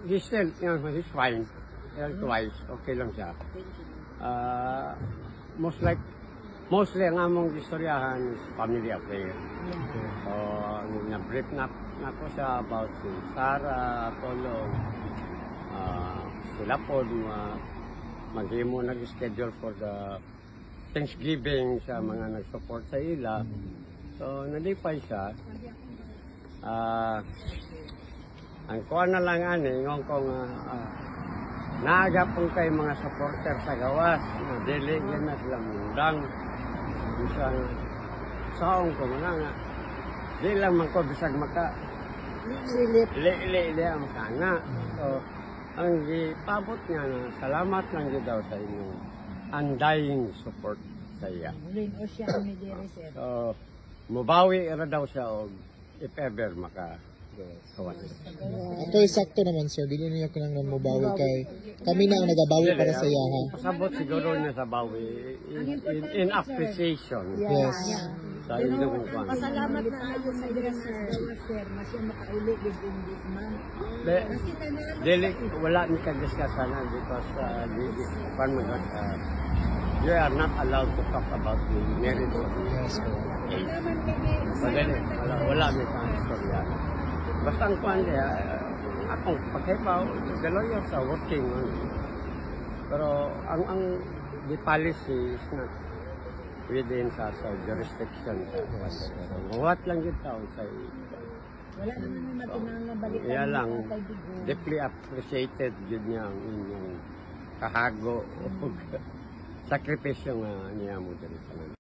He's still, he's fine. Twice, okay lang siya. Mostly ang among istoryahan is family affair. So, na-brief na ko siya about si Sarah, Tolong, sila po, maghimo nag-schedule for the Thanksgiving sa mga nag-support sa ila. So, nalipay siya. Ang kuha na lang ngong kong naaga pong kay mga supporter sa gawas na dili na silang mundang. Bisang saong ko nga di lang man ko bisag maka li ang makanga. So, ang gipabot nga na salamat lang yun daw sa inyong undying support sa iya. So, mubawi ra daw siya og if ever maka kawan. Ato sakto naman sir, dili niya ko nang mubawi kay kami na ang nagabawi para sa iya ha. Pasabot siguro na sa bawi in appreciation. Yes. Sa inyong kwan. Pasalamat na ako sa iyo sir, mas yung makauli within this month. Dili wala ni ka-discuss na because you are not allowed to talk about the marriage of the Yes. wala ni ka-istorya. Basta ang kwan niya, akong pagkaipaw, the lawyers are working on it. Pero ang the policy is not within sa jurisdiction. Buhat lang yung tao sa wala naman yung matinang nabalikan. Kaya lang, deeply appreciated yun niya ang inyong kahago o sakripisyo nga niya mo dito.